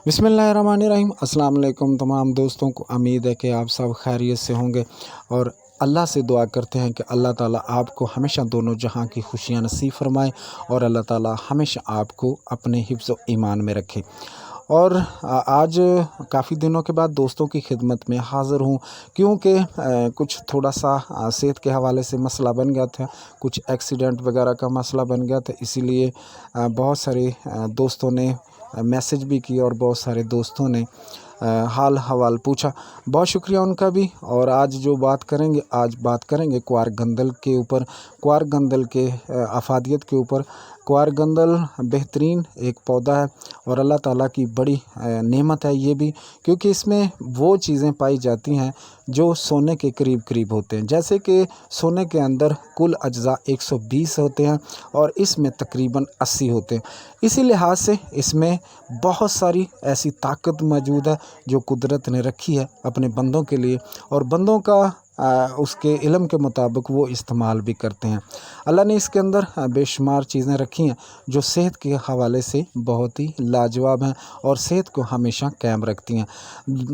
बिस्मिल्लाहिर्रहमानिर्रहीम। अस्सलाम वालेकुम तमाम दोस्तों को। उम्मीद है कि आप सब खैरियत से होंगे और अल्लाह से दुआ करते हैं कि अल्लाह ताला आपको हमेशा दोनों जहां की खुशियां नसीब फरमाए और अल्लाह ताला हमेशा आपको अपने हिफ्ज़ व ईमान में रखे। और आज काफ़ी दिनों के बाद दोस्तों की खिदमत में हाज़िर हूँ, क्योंकि कुछ थोड़ा सा सेहत के हवाले से मसला बन गया था, कुछ एक्सीडेंट वगैरह का मसला बन गया था। इसीलिए बहुत सारे दोस्तों ने मैसेज भी किया और बहुत सारे दोस्तों ने हाल हवाल पूछा। बहुत शुक्रिया उनका भी। और आज जो बात करेंगे, आज बात करेंगे क्वार गंदल के ऊपर, क्वार गंदल के अफादियत के ऊपर। क्वार गंदल बेहतरीन एक पौधा है और अल्लाह ताला की बड़ी नेमत है ये भी, क्योंकि इसमें वो चीज़ें पाई जाती हैं जो सोने के करीब करीब होते हैं। जैसे कि सोने के अंदर कुल अज्जा 120 होते हैं और इसमें तकरीबन 80 होते हैं। इसी लिहाज से इसमें बहुत सारी ऐसी ताकत मौजूद है जो कुदरत ने रखी है अपने बंदों के लिए, और बंदों का उसके इल्म के मुताबिक वो इस्तेमाल भी करते हैं। अल्लाह ने इसके अंदर बेशुमार चीज़ें रखी हैं जो सेहत के हवाले से बहुत ही लाजवाब हैं और सेहत को हमेशा कायम रखती हैं।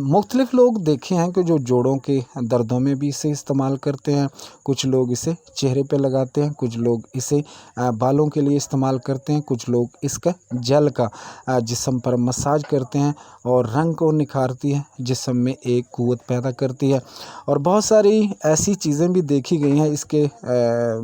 मुख्तलिफ़ लोग देखे हैं कि जो जोड़ों के दर्दों में भी इसे इस्तेमाल करते हैं, कुछ लोग इसे चेहरे पे लगाते हैं, कुछ लोग इसे बालों के लिए इस्तेमाल करते हैं, कुछ लोग इसका जेल का जिस्म पर मसाज करते हैं और रंग को निखारती है, जिस्म में एक क़ुव्वत पैदा करती है। और बहुत सारी ऐसी चीज़ें भी देखी गई हैं इसके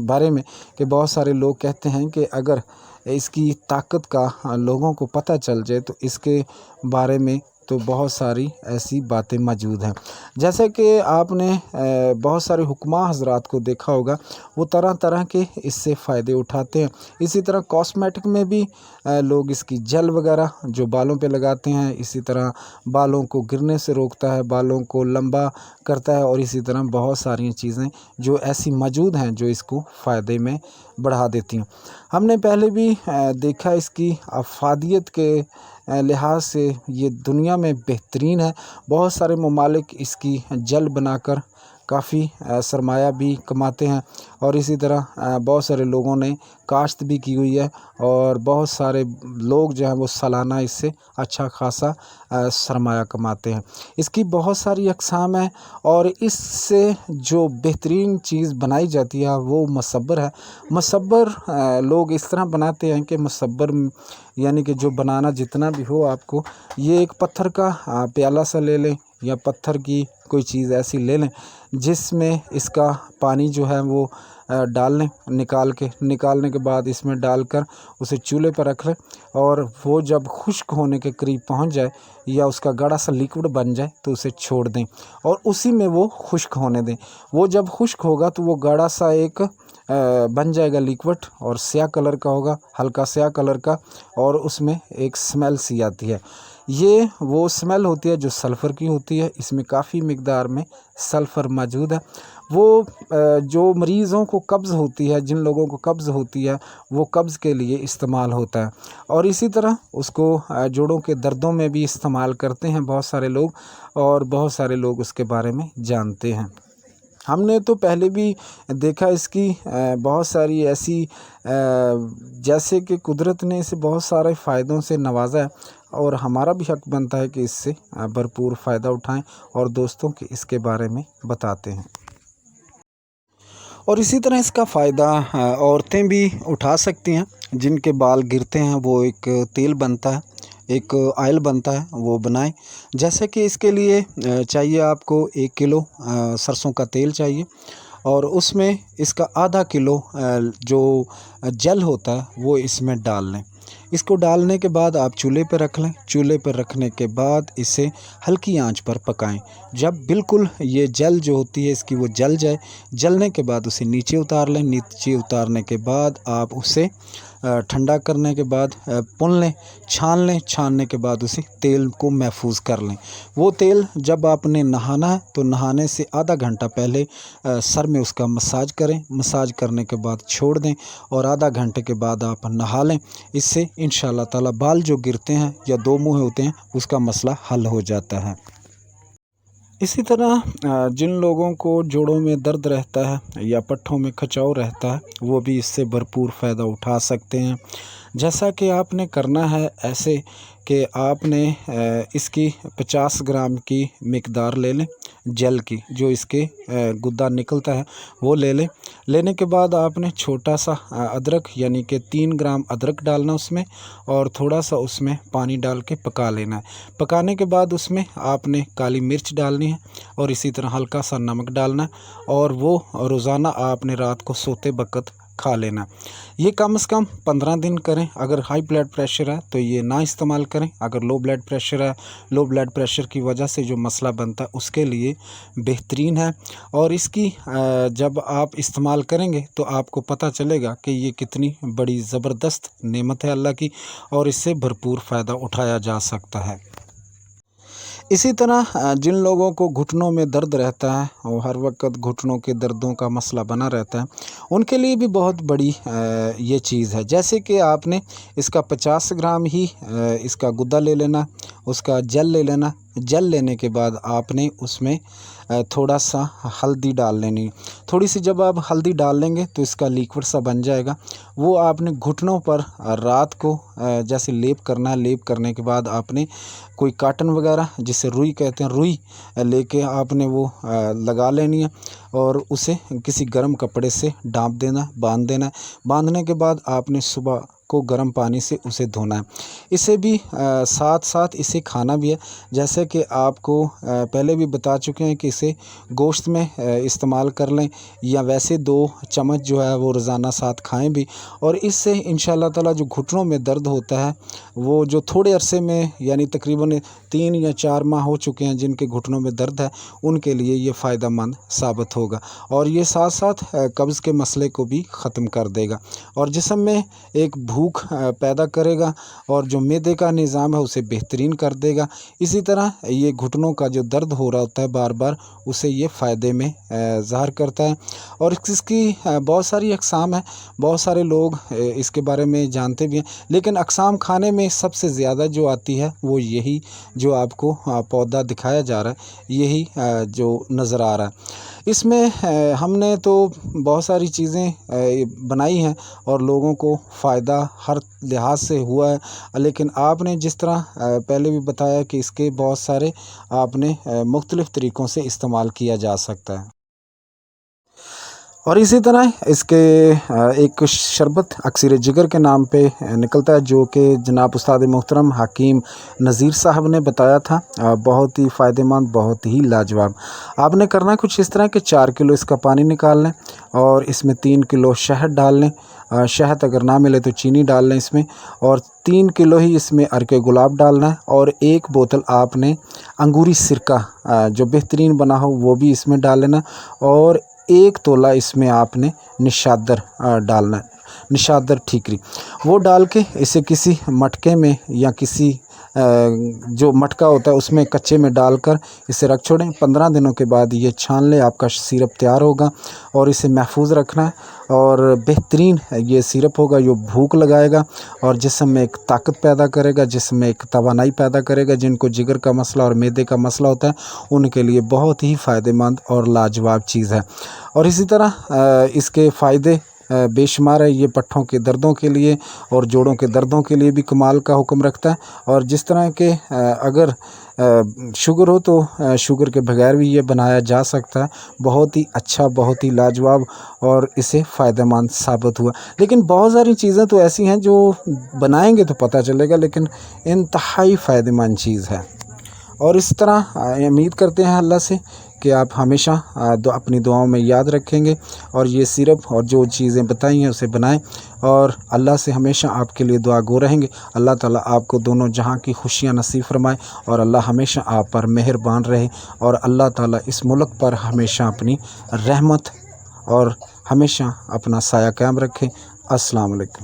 बारे में कि बहुत सारे लोग कहते हैं कि अगर इसकी ताकत का लोगों को पता चल जाए तो इसके बारे में तो बहुत सारी ऐसी बातें मौजूद हैं। जैसे कि आपने बहुत सारे हुक्मा हज़रात को देखा होगा, वो तरह तरह के इससे फ़ायदे उठाते हैं। इसी तरह कॉस्मेटिक में भी लोग इसकी जेल वगैरह जो बालों पे लगाते हैं, इसी तरह बालों को गिरने से रोकता है, बालों को लंबा करता है, और इसी तरह बहुत सारी चीज़ें जो ऐसी मौजूद हैं जो इसको फ़ायदे में बढ़ा देती हैं। हमने पहले भी देखा इसकी अफादियत के लिहाज से ये दुनिया में बेहतरीन है। बहुत सारे ममालिक इसकी जल बनाकर काफ़ी सरमाया भी कमाते हैं, और इसी तरह बहुत सारे लोगों ने काश्त भी की हुई है, और बहुत सारे लोग जो हैं वो सालाना इससे अच्छा खासा सरमाया कमाते हैं। इसकी बहुत सारी अक़साम है और इससे जो बेहतरीन चीज़ बनाई जाती है वो मसब्बर है। मसब्बर लोग इस तरह बनाते हैं कि मसब्बर यानी कि जो बनाना जितना भी हो आपको, ये एक पत्थर का प्याला सा ले लें या पत्थर की कोई चीज़ ऐसी ले लें जिसमें इसका पानी जो है वो डाल लें, निकालने के बाद इसमें डालकर उसे चूल्हे पर रख लें, और वो जब खुश्क होने के करीब पहुंच जाए या उसका गाढ़ा सा लिक्विड बन जाए तो उसे छोड़ दें और उसी में वो खुश्क होने दें। वो जब खुश्क होगा तो वो गाढ़ा सा एक बन जाएगा लिक्विड, और स्याह कलर का होगा, हल्का स्याह कलर का, और उसमें एक स्मेल सी आती है। ये वो स्मेल होती है जो सल्फ़र की होती है। इसमें काफ़ी मिक़दार में सल्फ़र मौजूद है। वो जो मरीज़ों को कब्ज़ होती है, जिन लोगों को कब्ज़ होती है, वो कब्ज़ के लिए इस्तेमाल होता है, और इसी तरह उसको जोड़ों के दर्दों में भी इस्तेमाल करते हैं बहुत सारे लोग, और बहुत सारे लोग उसके बारे में जानते हैं। हमने तो पहले भी देखा इसकी बहुत सारी ऐसी जैसे कि कुदरत ने इसे बहुत सारे फ़ायदों से नवाजा है, और हमारा भी हक़ बनता है कि इससे भरपूर फ़ायदा उठाएं और दोस्तों के इसके बारे में बताते हैं। और इसी तरह इसका फ़ायदा औरतें भी उठा सकती हैं। जिनके बाल गिरते हैं वो एक तेल बनता है, एक ऑयल बनता है, वो बनाएं। जैसे कि इसके लिए चाहिए आपको 1 किलो सरसों का तेल चाहिए, और उसमें इसका आधा किलो जो जेल होता है वो इसमें डाल लें। इसको डालने के बाद आप चूल्हे पर रख लें। चूल्हे पर रखने के बाद इसे हल्की आंच पर पकाएं। जब बिल्कुल ये जल जो होती है इसकी वो जल जाए, जलने के बाद उसे नीचे उतार लें। नीचे उतारने के बाद आप उसे ठंडा करने के बाद पुन लें, छान लें। छानने के बाद उसे तेल को महफूज कर लें। वो तेल जब आपने नहाना है तो नहाने से आधा घंटा पहले सर में उसका मसाज करें। मसाज करने के बाद छोड़ दें, और आधा घंटे के बाद आप नहा लें। इससे इंशाअल्लाह ताला बाल जो गिरते हैं या दो मुँह होते हैं उसका मसला हल हो जाता है। इसी तरह जिन लोगों को जोड़ों में दर्द रहता है या पट्ठों में खिंचाव रहता है वो भी इससे भरपूर फ़ायदा उठा सकते हैं। جیسا کہ آپ نے کرنا ہے ایسے کہ آپ نے اس کی 50 گرام کی مقدار لے لیں جل کی، جو اس کے گدا نکلتا ہے وہ لے لیں۔ لینے کے بعد آپ نے چھوٹا سا ادرک یعنی کہ 3 گرام ادرک ڈالنا اس میں، اور تھوڑا سا اس میں پانی ڈال کے پکا لینا ہے۔ پکانے کے بعد اس میں آپ نے کالی مرچ ڈالنی ہے، اور اسی طرح ہلکا سا نمک ڈالنا ہے، اور وہ روزانہ آپ نے رات کو سوتے وقت کھا لینا۔ یہ کم از کم 15 دن کریں۔ اگر ہائی بلڈ پریشر ہے تو یہ نہ استعمال کریں۔ اگر لو بلڈ پریشر ہے، لو بلڈ پریشر کی وجہ سے جو مسئلہ بنتا ہے اس کے لیے بہترین ہے۔ اور اس کی جب آپ استعمال کریں گے تو آپ کو پتہ چلے گا کہ یہ کتنی بڑی زبردست نعمت ہے اللہ کی، اور اس سے بھرپور فائدہ اٹھایا جا سکتا ہے۔ اسی طرح جن لوگوں کو گھٹنوں میں درد رہتا ہے اور ہر وقت گھٹنوں کے دردوں کا مسئلہ بنا رہتا ہے، ان کے لیے بھی بہت بڑی یہ چیز ہے۔ جیسے کہ آپ نے اس کا 50 گرام ہی اس کا گدا لے لینا، اس کا جل لے لینا۔ جل لینے کے بعد آپ نے اس میں تھوڑا سا ہلدی ڈال لینی۔ تھوڑی سی جب آپ ہلدی ڈال لیں گے تو اس کا لیکوڈ سا بن جائے گا۔ وہ آپ نے گھٹنوں پر رات کو جیسے لیپ کرنا ہے۔ لیپ کرنے کے بعد آپ نے کوئی کاٹن وغیرہ جسے روئی کہتے ہیں، روئی لے کے آپ نے وہ لگا لینی ہے، اور اسے کسی گرم کپڑے سے ڈانپ دینا، باندھ دینا ہے۔ باندھنے کے بعد آپ نے صبح کو گرم پانی سے اسے دھونا ہے۔ اسے بھی ساتھ ساتھ اسے کھانا بھی ہے۔ جیسے کہ آپ کو پہلے بھی بتا چکے ہیں کہ اسے گوشت میں استعمال کر لیں، یا ویسے 2 چمچ جو ہے وہ روزانہ ساتھ کھائیں بھی، اور اس سے انشاءاللہ تعالی جو گھٹنوں میں درد ہوتا ہے وہ جو تھوڑے عرصے میں یعنی تقریباً 3 یا 4 ماہ ہو چکے ہیں جن کے گھٹنوں میں درد ہے، ان کے لیے یہ فائدہ مند ثابت ہوگا، اور یہ ساتھ ساتھ قبض کے مسئلے کو بھی ختم کر دے گا، اور جسم میں ایک بھوک پیدا کرے گا، اور جو معدے کا نظام ہے اسے بہترین کر دے گا۔ اسی طرح یہ گھٹنوں کا جو درد ہو رہا ہوتا ہے بار بار، اسے یہ فائدے میں ظاہر کرتا ہے۔ اور اس کی بہت ساری اقسام ہیں، بہت سارے لوگ اس کے بارے میں جانتے بھی ہیں، لیکن اقسام کھانے میں سب سے زیادہ جو آتی ہے وہ یہی جو آپ کو پودا دکھایا جا رہا ہے، یہی جو نظر آ رہا ہے۔ اس میں ہم نے تو بہت ساری چیزیں بنائی ہیں اور لوگوں کو فائدہ ہر لحاظ سے ہوا ہے، لیکن آپ نے جس طرح پہلے بھی بتایا کہ اس کے بہت سارے آپ نے مختلف طریقوں سے استعمال کیا جا سکتا ہے۔ اور اسی طرح اس کے ایک شربت اکسیر جگر کے نام پہ نکلتا ہے، جو کہ جناب استاد محترم حکیم نذیر صاحب نے بتایا تھا، بہت ہی فائدہ مند، بہت ہی لاجواب۔ آپ نے کرنا کچھ اس طرح کہ 4 کلو اس کا پانی نکال لیں، اور اس میں 3 کلو شہد ڈال لیں۔ شہد اگر نہ ملے تو چینی ڈال لیں اس میں، اور 3 کلو ہی اس میں عرق گلاب ڈالنا ہے، اور 1 بوتل آپ نے انگوری سرکہ جو بہترین بنا ہو وہ بھی اس میں ڈال لینا، اور 1 تولہ اس میں آپ نے نشادر ڈالنا ہے، نشادر ٹھیکری، وہ ڈال کے اسے کسی مٹکے میں یا کسی جو مٹکا ہوتا ہے اس میں کچے میں ڈال کر اسے رکھ چھوڑیں۔ 15 دنوں کے بعد یہ چھان لیں، آپ کا سیرپ تیار ہوگا، اور اسے محفوظ رکھنا ہے، اور بہترین یہ سیرپ ہوگا جو بھوک لگائے گا اور جسم میں ایک طاقت پیدا کرے گا، جسم میں ایک توانائی پیدا کرے گا۔ جن کو جگر کا مسئلہ اور معدے کا مسئلہ ہوتا ہے ان کے لیے بہت ہی فائدہ مند اور لاجواب چیز ہے۔ اور اسی طرح اس کے فائدے بے شمار ہے۔ یہ پٹھوں کے دردوں کے لیے اور جوڑوں کے دردوں کے لیے بھی کمال کا حکم رکھتا ہے، اور جس طرح کہ اگر شوگر ہو تو شوگر کے بغیر بھی یہ بنایا جا سکتا ہے۔ بہت ہی اچھا، بہت ہی لاجواب، اور اسے فائدہ مند ثابت ہوا۔ لیکن بہت ساری چیزیں تو ایسی ہیں جو بنائیں گے تو پتہ چلے گا، لیکن انتہائی فائدہ مند چیز ہے۔ اور اس طرح امید کرتے ہیں اللہ سے کہ آپ ہمیشہ اپنی دعاؤں میں یاد رکھیں گے، اور یہ سیرپ اور جو چیزیں بتائی ہیں اسے بنائیں، اور اللہ سے ہمیشہ آپ کے لیے دعا گو رہیں گے۔ اللہ تعالیٰ آپ کو دونوں جہاں کی خوشیاں نصیب فرمائے، اور اللہ ہمیشہ آپ پر مہربان رہے، اور اللہ تعالیٰ اس ملک پر ہمیشہ اپنی رحمت اور ہمیشہ اپنا سایہ قائم رکھے۔ السلام علیکم۔